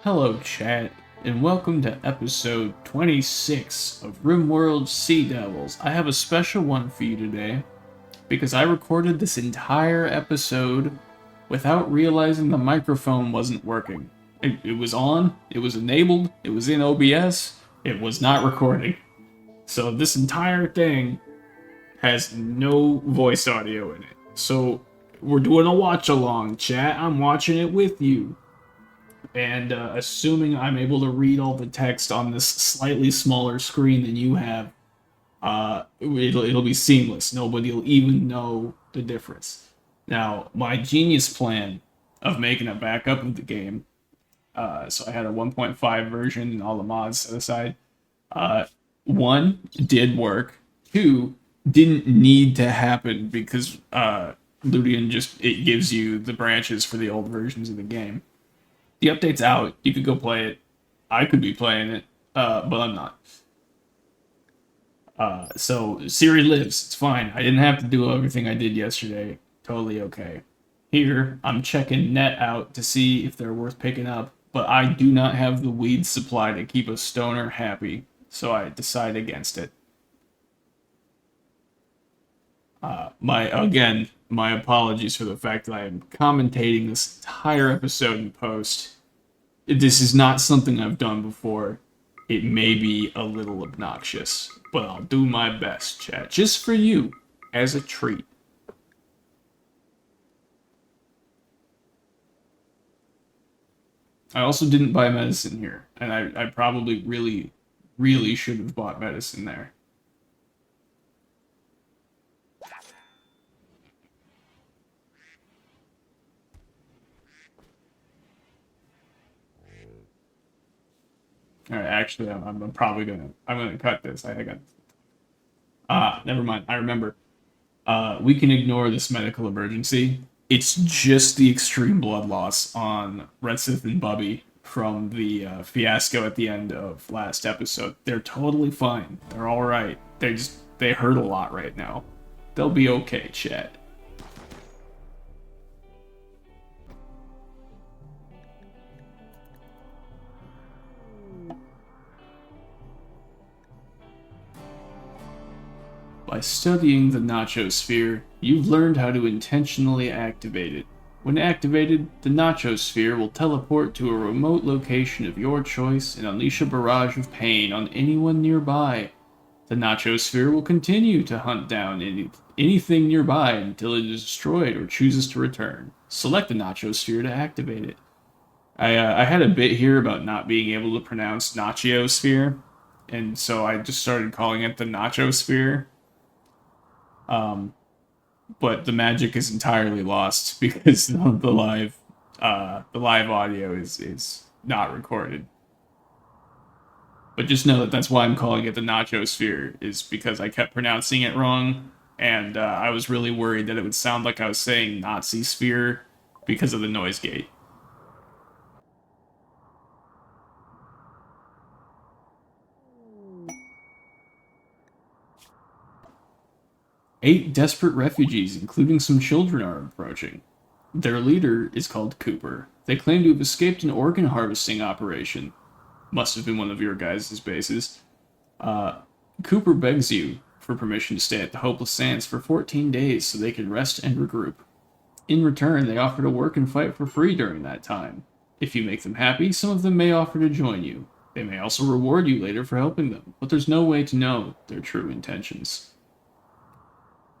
Hello, chat, and welcome to episode 26 of Rimworld Sea Devils. I have a special one for you today because I recorded this entire episode without realizing the microphone wasn't working. It was on, it was enabled, it was in OBS, it was not recording. So this entire thing has no voice audio in it. So we're doing a watch along, chat. I'm watching it with you. And assuming I'm able to read all the text on this slightly smaller screen than you have, it'll be seamless. Nobody will even know the difference. Now, my genius plan of making a backup of the game, so I had a 1.5 version and all the mods set aside. One, did work. Two, didn't need to happen because Ludian it gives you the branches for the old versions of the game. The update's out. You could go play it. I could be playing it, but I'm not. So Siri lives. It's fine. I didn't have to do everything I did yesterday. Totally okay. Here, I'm checking net out to see if they're worth picking up, but I do not have the weed supply to keep a stoner happy, so I decide against it. My apologies for the fact that I am commentating this entire episode in post. This is not something I've done before. It may be a little obnoxious, but I'll do my best, chat. Just for you, as a treat. I also didn't buy medicine here, and I probably really should have bought medicine there. All right, actually, I'm probably gonna cut this. I got never mind. I remember. We can ignore this medical emergency. It's just the extreme blood loss on Redsith and Bubby from the fiasco at the end of last episode. They're totally fine. They're all right. They hurt a lot right now. They'll be okay, chat. By studying the Nacho Sphere, you've learned how to intentionally activate it. When activated, the Nacho Sphere will teleport to a remote location of your choice and unleash a barrage of pain on anyone nearby. The Nacho Sphere will continue to hunt down anything nearby until it is destroyed or chooses to return. Select the Nacho Sphere to activate it. I had a bit here about not being able to pronounce Nacho Sphere, and so I just started calling it the Nacho Sphere. But the magic is entirely lost because the live audio is not recorded. But just know that that's why I'm calling it the Nacho Sphere, is because I kept pronouncing it wrong, and I was really worried that it would sound like I was saying Nazi Sphere because of the noise gate. Eight desperate refugees, including some children, are approaching. Their leader is called Cooper. They claim to have escaped an organ harvesting operation. Must have been one of your guys' bases. Cooper begs you for permission to stay at the Hopeless Sands for 14 days so they can rest and regroup. In return, they offer to work and fight for free during that time. If you make them happy, some of them may offer to join you. They may also reward you later for helping them, but there's no way to know their true intentions.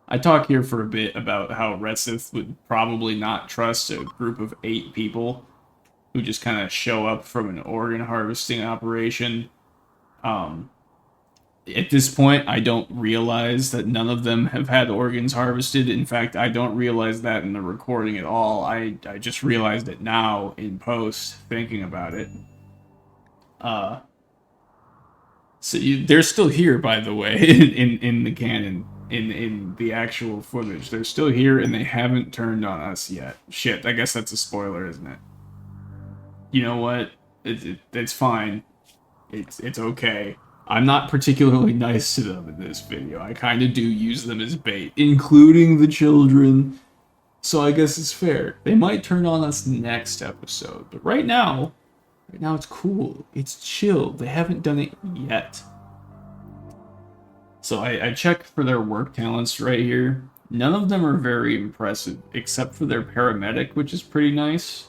I talk here for a bit about how Redsith would probably not trust a group of 8 people who just kind of show up from an organ harvesting operation. At this point, I don't realize that none of them have had organs harvested. In fact, I don't realize that in the recording at all. I just realized it now in post, thinking about it. They're still here, by the way, in the canon. In the actual footage. They're still here and they haven't turned on us yet. Shit, I guess that's a spoiler, isn't it? You know what? It's fine. It's okay. I'm not particularly nice to them in this video. I kind of do use them as bait, including the children. So I guess it's fair. They might turn on us next episode, but right now, Right now it's cool. It's chill. They haven't done it yet. So I checked for their work talents right here. None of them are very impressive, except for their paramedic, which is pretty nice.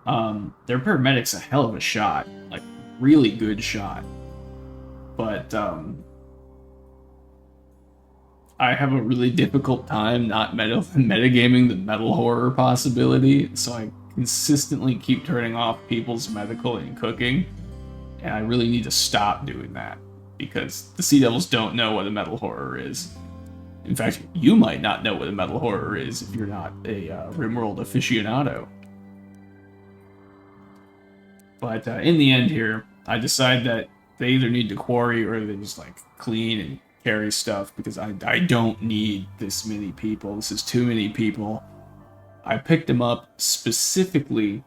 Their paramedic's a hell of a shot. Like, really good shot. But, I have a really difficult time not metagaming the metal horror possibility, so I consistently keep turning off people's medical and cooking, and I really need to stop doing that, because the Sea Devils don't know what a metal horror is. In fact, you might not know what a metal horror is if you're not a Rimworld aficionado. But in the end here, I decide that they either need to quarry or they just like clean and carry stuff, because I don't need this many people. This is too many people. I picked them up specifically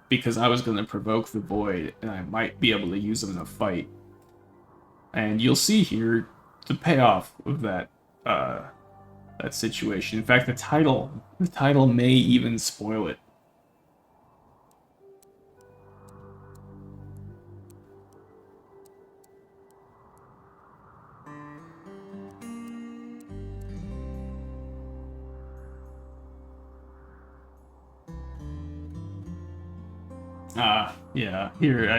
because I was going to provoke the void and I might be able to use them in a fight. And you'll see here the payoff of that that situation. In fact, the title may even spoil it. Yeah. Here,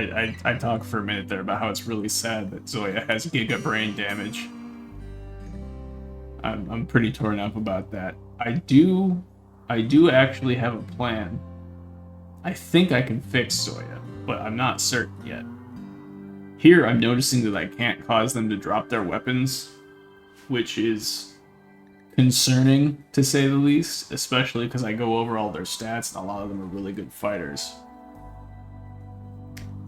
I talk for a minute there about how it's really sad that Zoya has giga brain damage. I'm pretty torn up about that. I do actually have a plan. I think I can fix Zoya, but I'm not certain yet. Here, I'm noticing that I can't cause them to drop their weapons, which is concerning, to say the least, especially because I go over all their stats, and a lot of them are really good fighters.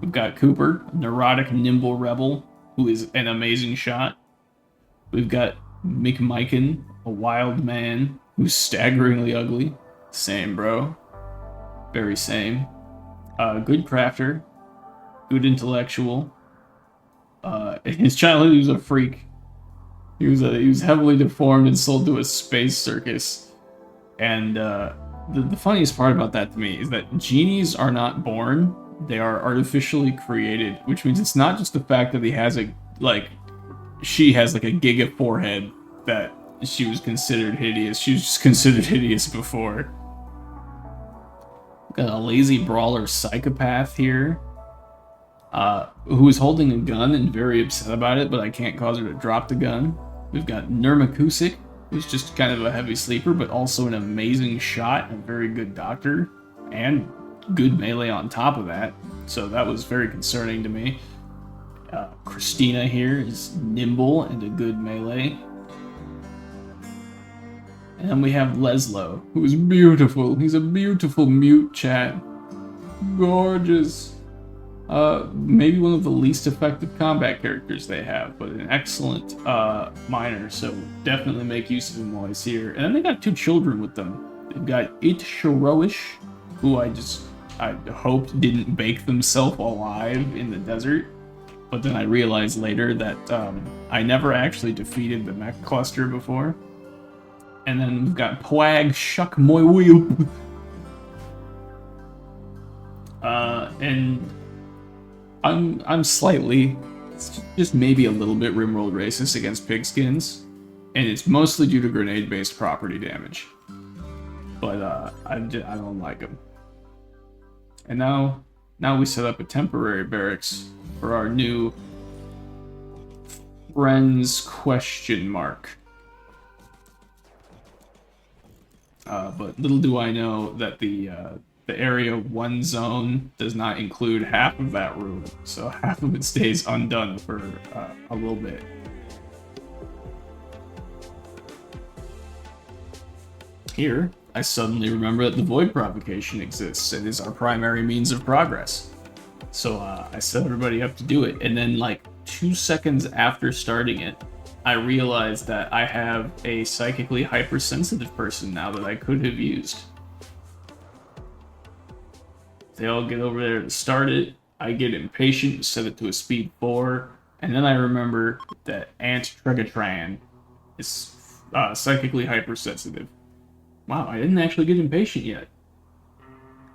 We've got Cooper, a neurotic, nimble rebel, who is an amazing shot. We've got McMiken, a wild man, who's staggeringly ugly. Same, bro. Very same. Good crafter. Good intellectual. In his childhood, he was a freak. He was heavily deformed and sold to a space circus. And the funniest part about that to me is that genies are not born. They are artificially created, which means it's not just the fact that he has she has like a giga forehead that she was considered hideous. She was just considered hideous before. Got a lazy brawler psychopath here, who is holding a gun and very upset about it, but I can't cause her to drop the gun. We've got Nurmakusik, who's just kind of a heavy sleeper, but also an amazing shot, a very good doctor, and good melee on top of that, so that was very concerning to me. Christina here is nimble and a good melee. And then we have Leslo, who is beautiful. He's a beautiful mute, chat. Gorgeous. Maybe one of the least effective combat characters they have, but an excellent miner, so definitely make use of him while he's here. And then they got two children with them. They've got Itshoroish, who I hoped didn't bake themselves alive in the desert, but then I realized later that I never actually defeated the mech cluster before. And then we've got Pwag Shuck Moy Whoop. And I'm slightly, just maybe a little bit Rimworld racist against pigskins, and it's mostly due to grenade-based property damage. But I don't like them. And now we set up a temporary barracks for our new friends ? But little do I know that the Area 1 zone does not include half of that room, so half of it stays undone for a little bit. Here, I suddenly remember that the void provocation exists. It is our primary means of progress. So I set everybody up to do it, and then like 2 seconds after starting it, I realized that I have a psychically hypersensitive person now that I could have used. They all get over there to start it. I get impatient, set it to a speed 4, and then I remember that Aunt Tregatran is psychically hypersensitive. Wow, I didn't actually get impatient yet.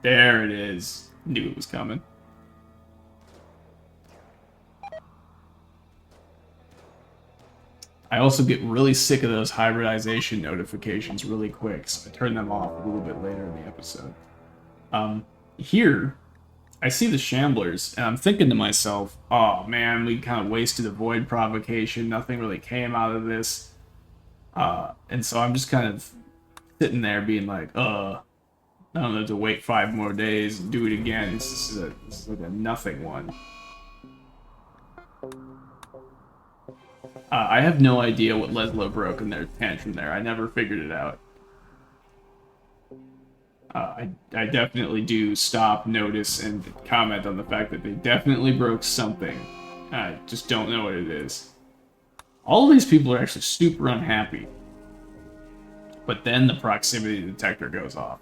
There it is. Knew it was coming. I also get really sick of those hybridization notifications really quick, so I turn them off a little bit later in the episode. Here, I see the Shamblers, and I'm thinking to myself, oh man, we kind of wasted a void provocation, nothing really came out of this. And so I'm just kind of sitting there being like, I don't have to wait 5 more days and do it again. This is like a nothing one. I have no idea what Leslo broke in their tantrum there. I never figured it out. I definitely do stop, notice, and comment on the fact that they definitely broke something. I just don't know what it is. All of these people are actually super unhappy. But then the proximity detector goes off.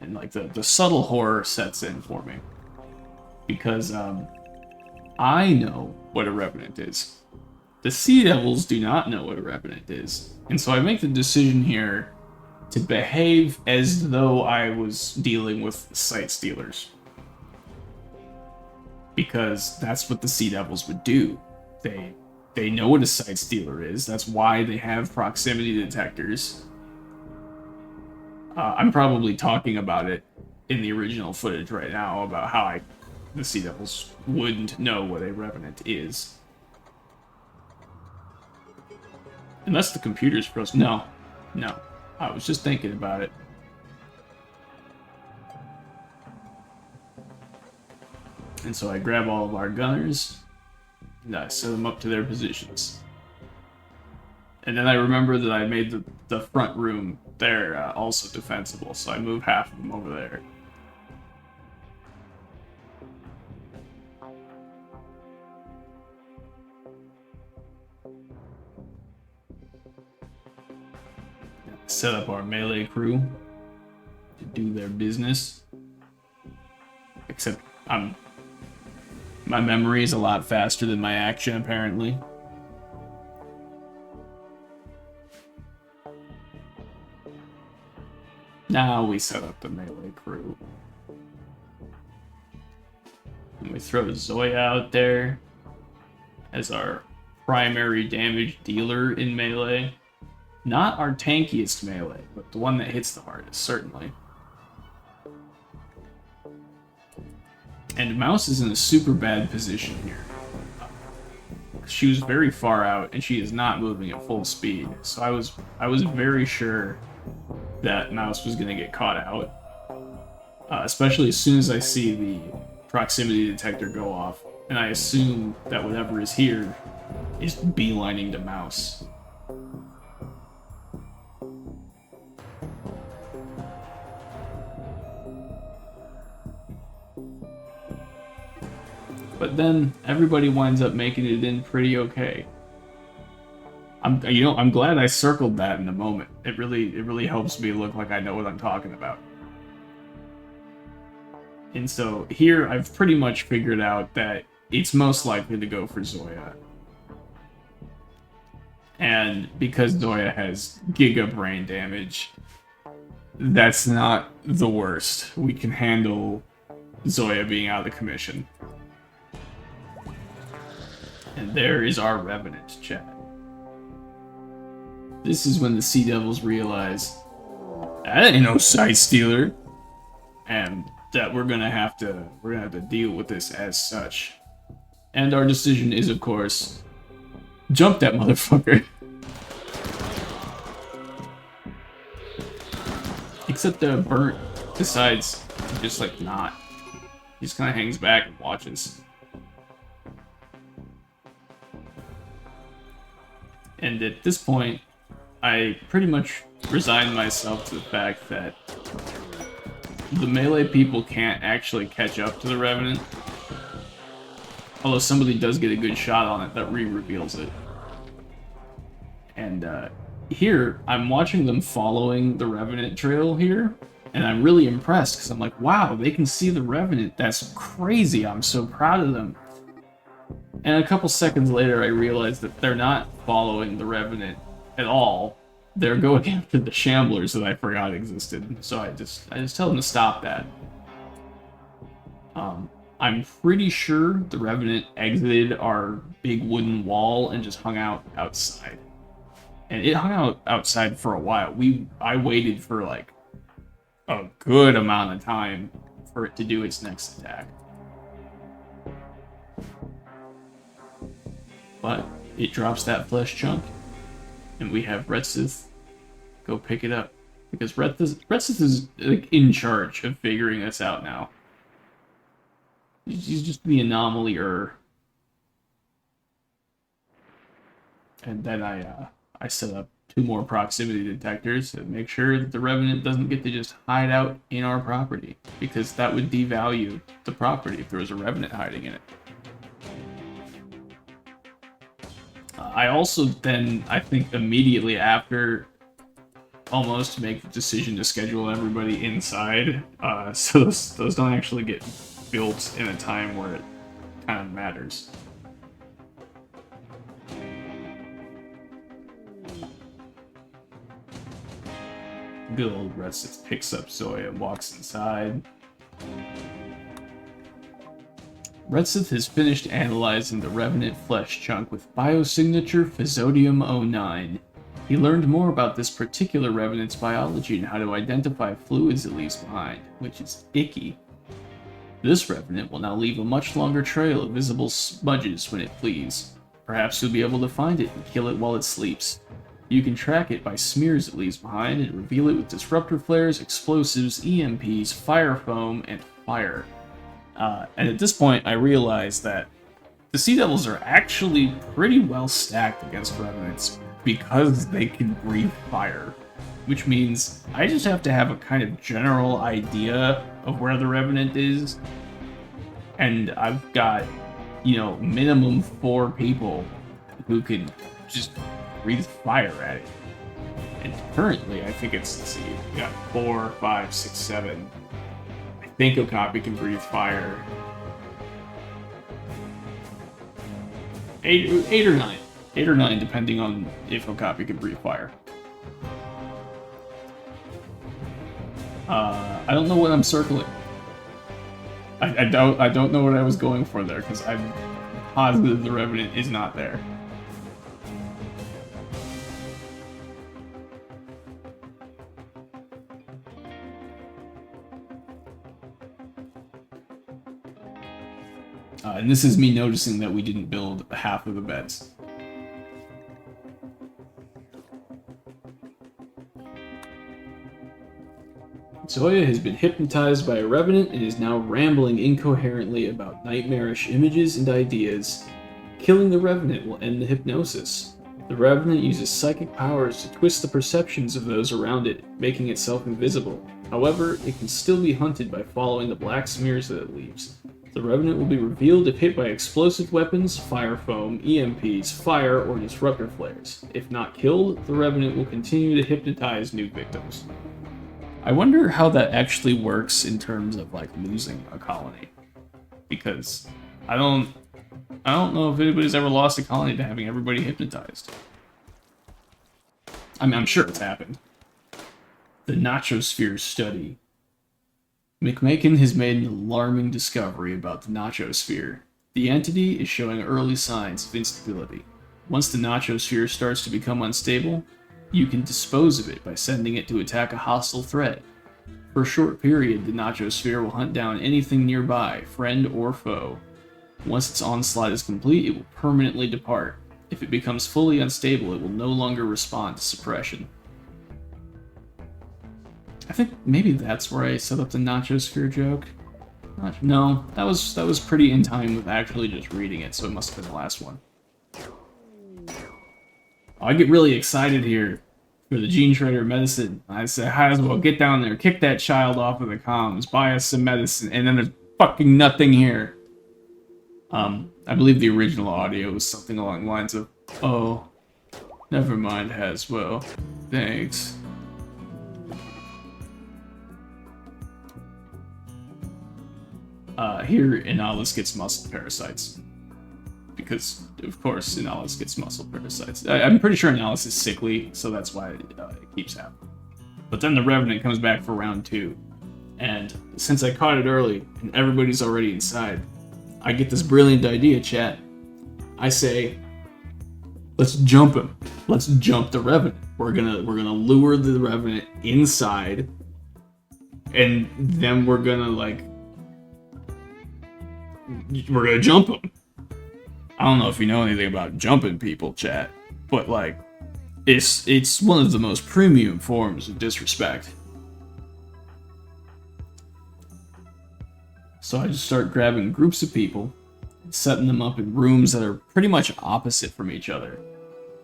And like the subtle horror sets in for me. Because I know what a Revenant is. The Sea Devils do not know what a Revenant is. And so I make the decision here to behave as though I was dealing with Sight Stealers. Because that's what the Sea Devils would do. They know what a Sight Stealer is. That's why they have proximity detectors. I'm probably talking about it in the original footage right now about how the Sea Devils wouldn't know what a Revenant is. Unless the computer's frozen. No. I was just thinking about it. And so I grab all of our gunners, and I set them up to their positions. And then I remember that I made the front room there also defensible, so I move half of them over there. Set up our melee crew to do their business. Except my memory is a lot faster than my action, apparently. Now we set up the melee crew. And we throw Zoya out there as our primary damage dealer in melee. Not our tankiest melee, but the one that hits the hardest, certainly. And Mouse is in a super bad position here. She was very far out, and she is not moving at full speed. So I was very sure that Mouse was going to get caught out. Especially as soon as I see the proximity detector go off, and I assume that whatever is here is beelining to Mouse. But then everybody winds up making it in pretty okay. I'm glad I circled that in the moment. It really helps me look like I know what I'm talking about. And so here I've pretty much figured out that it's most likely to go for Zoya. And because Zoya has giga brain damage, that's not the worst. We can handle Zoya being out of the commission. And there is our Revenant, chat. This is when the Sea Devils realize that ain't no Sight Stealer, and that we're gonna have to deal with this as such. And our decision is, of course, jump that motherfucker. Except Bert decides to just like not. He just kind of hangs back and watches. And at this point, I pretty much resigned myself to the fact that the melee people can't actually catch up to the Revenant. Although somebody does get a good shot on it that re-reveals it. And here, I'm watching them following the Revenant trail here, and I'm really impressed because I'm like, wow, they can see the Revenant. That's crazy. I'm so proud of them. And a couple seconds later, I realized that they're not following the Revenant at all. They're going after the Shamblers that I forgot existed. So I just tell them to stop that. I'm pretty sure the Revenant exited our big wooden wall and just hung out outside. And it hung out outside for a while. I waited for like a good amount of time for it to do its next attack. But it drops that flesh chunk, and we have Retsith go pick it up. Because Retsith is like, in charge of figuring this out now. He's just the anomaly-er. And then I set up 2 more proximity detectors to make sure that the Revenant doesn't get to just hide out in our property, because that would devalue the property if there was a Revenant hiding in it. I also then, I think immediately after, almost make the decision to schedule everybody inside, so those don't actually get built in a time where it kind of matters. Good old Retsith picks up Zoya and walks inside. Retsith has finished analyzing the Revenant flesh chunk with biosignature Physodium-09. He learned more about this particular Revenant's biology and how to identify fluids it leaves behind, which is icky. This Revenant will now leave a much longer trail of visible smudges when it flees. Perhaps you'll be able to find it and kill it while it sleeps. You can track it by smears it leaves behind and reveal it with disruptor flares, explosives, EMPs, fire foam, and fire. And at this point, I realized that the Sea Devils are actually pretty well stacked against Revenants because they can breathe fire. Which means I just have to have a kind of general idea of where the Revenant is. And I've got, minimum 4 people who can just breathe fire at it. And currently, I think it's, let's see, we got 4, 5, 6, 7. I think Okapi can breathe fire. 8 or 9. 8 or 9, depending on if Okapi can breathe fire. I don't know what I'm circling. I don't know what I was going for there, because I'm positive the Revenant is not there. And this is me noticing that we didn't build half of the beds. Zoya has been hypnotized by a Revenant and is now rambling incoherently about nightmarish images and ideas. Killing the Revenant will end the hypnosis. The Revenant uses psychic powers to twist the perceptions of those around it, making itself invisible. However, it can still be hunted by following the black smears that it leaves. The Revenant will be revealed if hit by explosive weapons, fire foam, EMPs, fire, or disruptor flares. If not killed, the Revenant will continue to hypnotize new victims. I wonder how that actually works in terms of like losing a colony, because I don't know if anybody's ever lost a colony to having everybody hypnotized. I mean, I'm sure it's happened. The Nachosphere study. McMakin has made an alarming discovery about the Nachosphere. The entity is showing early signs of instability. Once the Nachosphere starts to become unstable, you can dispose of it by sending it to attack a hostile threat. For a short period, the Nachosphere will hunt down anything nearby, friend or foe. Once its onslaught is complete, it will permanently depart. If it becomes fully unstable, it will no longer respond to suppression. I think maybe that's where I set up the Nachosphere joke. No, that was pretty in time with actually just reading it, so it must have been the last one. I get really excited here for the Gene Trader medicine. I say, might as well get down there, kick that child off of the comms, buy us some medicine, and then there's fucking nothing here. I believe the original audio was something along the lines of, "Oh, never mind, Haswell. Thanks." Here, Inalis gets muscle parasites. Because, of course, Inalis gets muscle parasites. I'm pretty sure Inalis is sickly, so that's why it keeps happening. But then the Revenant comes back for round 2. And since I caught it early and everybody's already inside, I get this brilliant idea, chat. I say, let's jump him. Let's jump the Revenant. We're gonna lure the Revenant inside, and then we're gonna jump him. I don't know if you know anything about jumping people, chat, but like, it's one of the most premium forms of disrespect. So I just start grabbing groups of people, setting them up in rooms that are pretty much opposite from each other.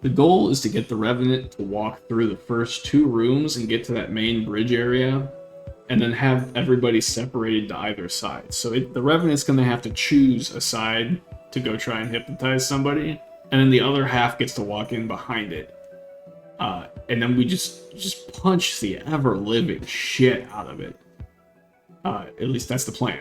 The goal is to get the Revenant to walk through the first 2 rooms and get to that main bridge area, and then have everybody separated to either side. So the Revenant's going to have to choose a side to go try and hypnotize somebody, and then the other half gets to walk in behind it. And then we just punch the ever-living shit out of it. At least that's the plan.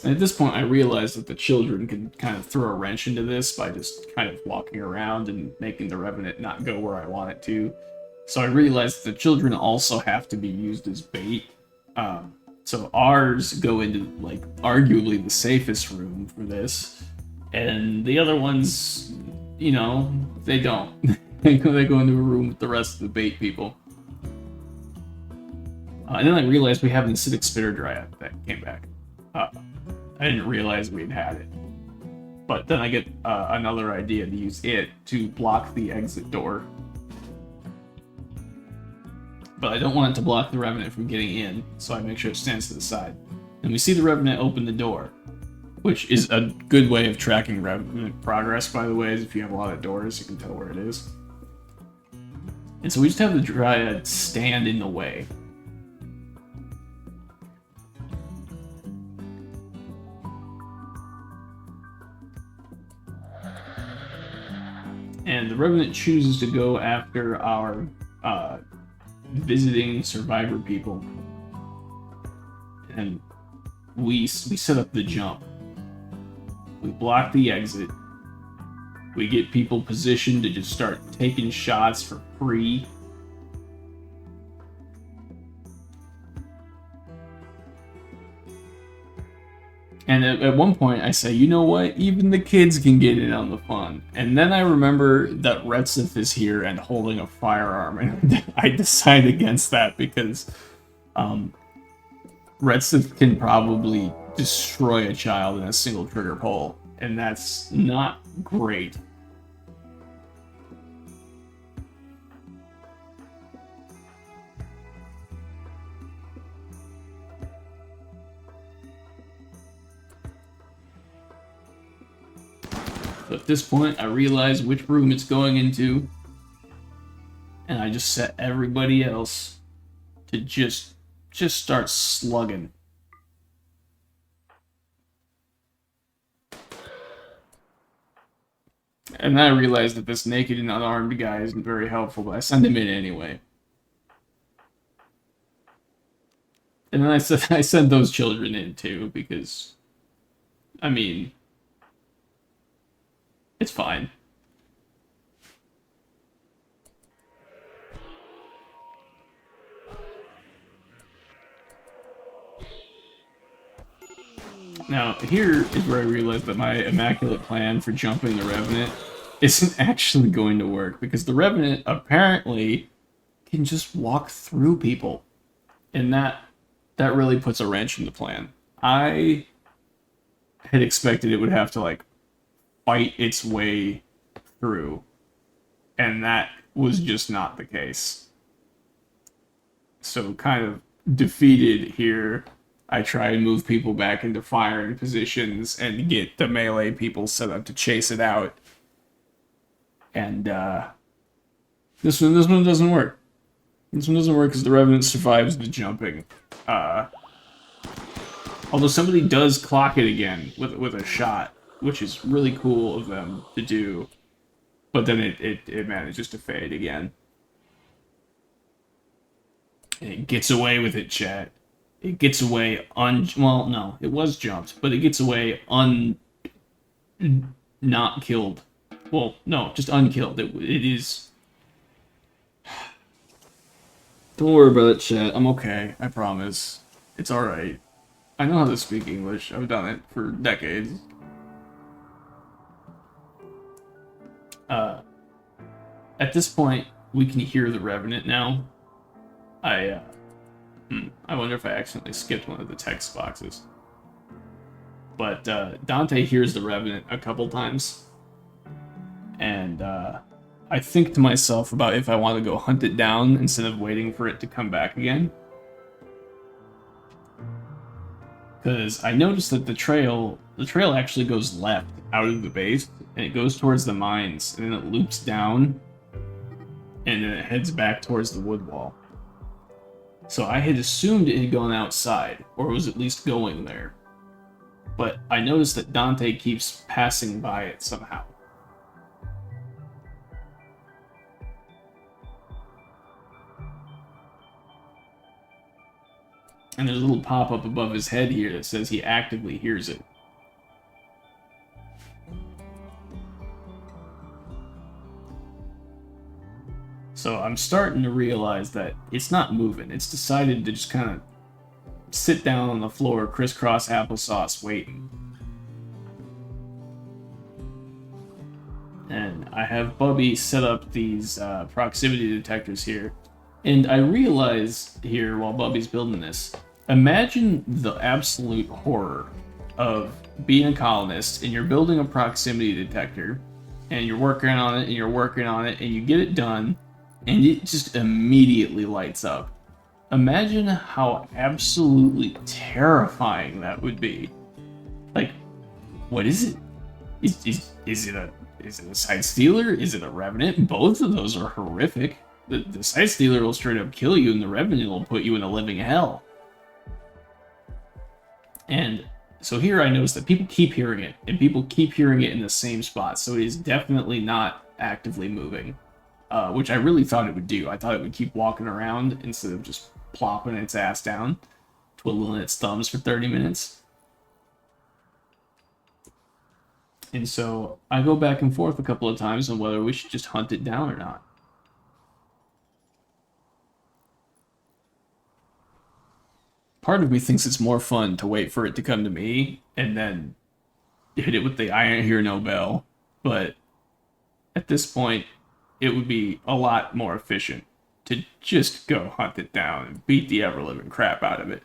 And at this point, I realized that the children could kind of throw a wrench into this by just kind of walking around and making the Revenant not go where I want it to. So I realized that the children also have to be used as bait. So ours go into, like, arguably the safest room for this. And the other ones, you know, they don't. They go into a room with the rest of the bait people. And then I realized we have an acidic spitter dryad that came back. I didn't realize we'd had it. But then I get another idea to use it to block the exit door. But I don't want it to block the Revenant from getting in, so I make sure it stands to the side. And we see the Revenant open the door, which is a good way of tracking Revenant progress, by the way, is if you have a lot of doors, you can tell where it is. And so we just have the Dryad stand in the way. And the Revenant chooses to go after our visiting survivor people. And we set up the jump. We block the exit. We get people positioned to just start taking shots for free. And at one point, I say, you know what? Even the kids can get in on the fun. And then I remember that Retsith is here and holding a firearm. And I decide against that because Retsith can probably destroy a child in a single trigger pull. And that's not great. So at this point, I realize which room it's going into, and I just set everybody else to just start slugging. And then I realize that this naked and unarmed guy isn't very helpful, but I send him in anyway. And then I send those children in too, because, I mean, it's fine. Now, here is where I realized that my immaculate plan for jumping the Revenant isn't actually going to work, because the Revenant apparently can just walk through people. And that really puts a wrench in the plan. I had expected it would have to, like, fight its way through, and that was just not the case. So kind of defeated here, I try and move people back into firing positions and get the melee people set up to chase it out. And this one doesn't work. This one doesn't work because the Revenant survives the jumping. Although somebody does clock it again with a shot, which is really cool of them to do, but then it manages to fade again. And it gets away with it, chat. It gets away well, no, it was jumped, but it gets away not killed. Well, no, just unkilled. It is. Don't worry about it, chat. I'm okay. I promise. It's alright. I know how to speak English. I've done it for decades. At this point, we can hear the Revenant now. I wonder if I accidentally skipped one of the text boxes. But Dante hears the Revenant a couple times. And I think to myself about if I want to go hunt it down instead of waiting for it to come back again. Because I noticed that the trail actually goes left out of the base, and it goes towards the mines, and then it loops down, and then it heads back towards the wood wall. So I had assumed it had gone outside, or was at least going there. But I noticed that Dante keeps passing by it somehow. And there's a little pop-up above his head here that says he actively hears it. So I'm starting to realize that it's not moving. It's decided to just kind of sit down on the floor, crisscross applesauce, waiting. And I have Bubby set up these proximity detectors here. And I realize here, while Bubby's building this, imagine the absolute horror of being a colonist, and you're building a proximity detector, and you're working on it, and you're working on it, and you get it done, and it just immediately lights up. Imagine how absolutely terrifying that would be. Like, what is it? Is it a side stealer? Is it a revenant? Both of those are horrific. The side stealer will straight up kill you, and the revenant will put you in a living hell. And so here I noticed that people keep hearing it, and people keep hearing it in the same spot, so it is definitely not actively moving, which I really thought it would do. I thought it would keep walking around instead of just plopping its ass down, twiddling its thumbs for 30 minutes. And so I go back and forth a couple of times on whether we should just hunt it down or not. Part of me thinks it's more fun to wait for it to come to me and then hit it with the I ain't hear no bell. But at this point, it would be a lot more efficient to just go hunt it down and beat the ever-living crap out of it.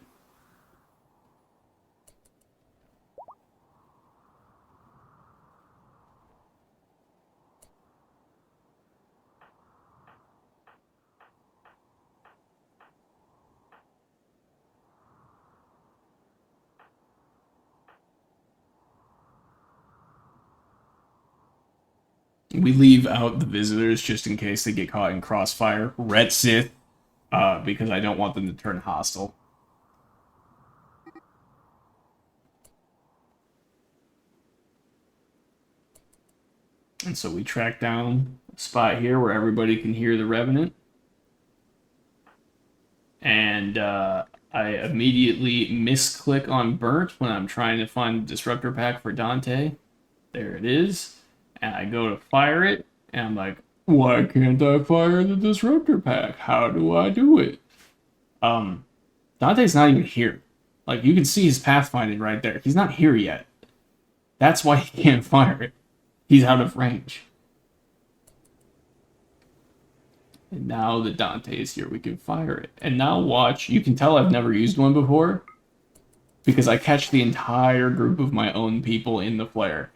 We leave out the visitors just in case they get caught in crossfire. Ret Sith, because I don't want them to turn hostile. And so we track down a spot here where everybody can hear the Revenant. And I immediately misclick on Burnt when I'm trying to find the Disruptor Pack for Dante. There it is. And I go to fire it, and I'm like, why can't I fire the Disruptor Pack? How do I do it? Dante's not even here. Like, you can see his pathfinding right there. He's not here yet. That's why he can't fire it. He's out of range. And now that Dante is here, we can fire it. And now watch, you can tell I've never used one before, because I catch the entire group of my own people in the flare.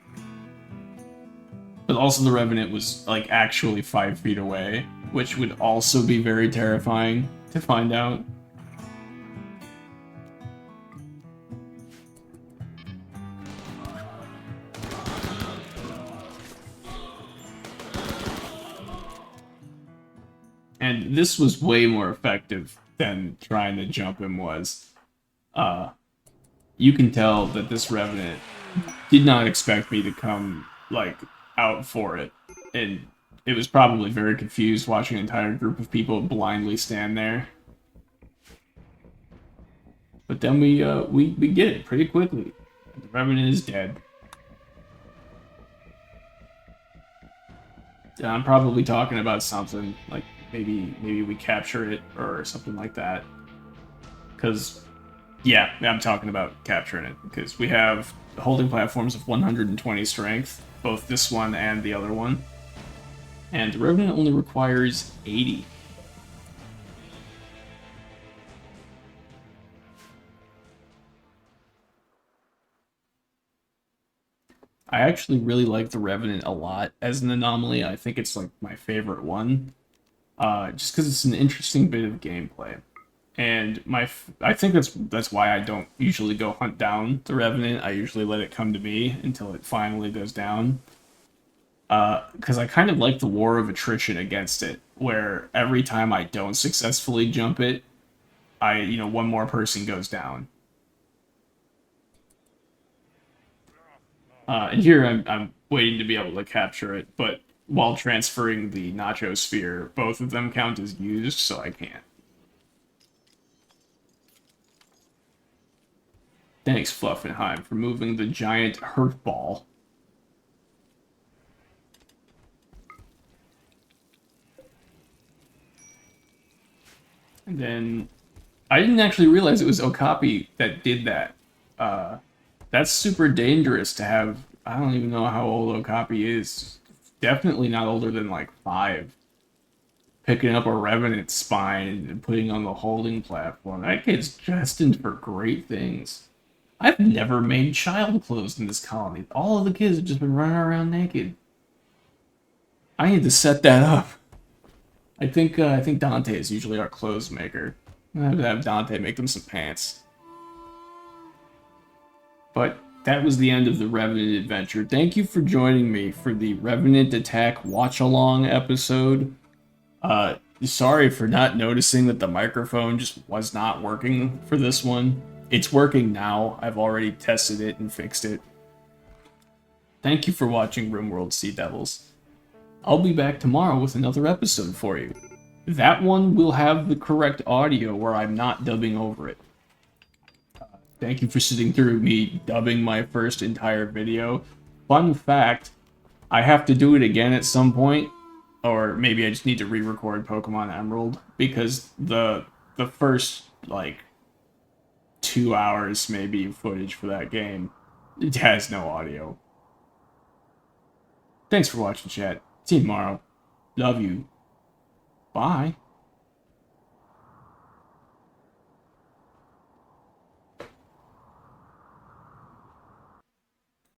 But also the Revenant was, like, actually 5 feet away, which would also be very terrifying to find out. And this was way more effective than trying to jump him was. You can tell that this Revenant did not expect me to come, like, out for it. And it was probably very confused watching an entire group of people blindly stand there. But then we get it pretty quickly. The Revenant is dead. I'm probably talking about something like maybe we capture it or something like that. Because yeah, I'm talking about capturing it because we have holding platforms of 120 strength, both this one and the other one, and the Revenant only requires 80. I actually really like the Revenant a lot as an anomaly. I think it's like my favorite one, just because it's an interesting bit of gameplay. And I think that's why I don't usually go hunt down the Revenant. I usually let it come to me until it finally goes down. Because I kind of like the war of attrition against it, where every time I don't successfully jump it, one more person goes down. And here I'm waiting to be able to capture it, but while transferring the Nacho Sphere, both of them count as used, so I can't. Thanks, Fluffenheim, for moving the giant hurt ball. And then I didn't actually realize it was Okapi that did that. Uh, that's super dangerous to have. I don't even know how old Okapi is. Definitely not older than like 5. Picking up a Revenant spine and putting on the holding platform. That kid's destined for great things. I've never made child clothes in this colony. All of the kids have just been running around naked. I need to set that up. I think Dante is usually our clothes maker. I have to have Dante make them some pants. But that was the end of the Revenant adventure. Thank you for joining me for the Revenant Attack Watch Along episode. Sorry for not noticing that the microphone just was not working for this one. It's working now. I've already tested it and fixed it. Thank you for watching Rimworld Sea Devils. I'll be back tomorrow with another episode for you. That one will have the correct audio where I'm not dubbing over it. Thank you for sitting through me dubbing my first entire video. Fun fact, I have to do it again at some point, or maybe I just need to re-record Pokemon Emerald, because the first, like, 2 hours, maybe, footage for that game, it has no audio. Thanks for watching, chat. See you tomorrow. Love you. Bye.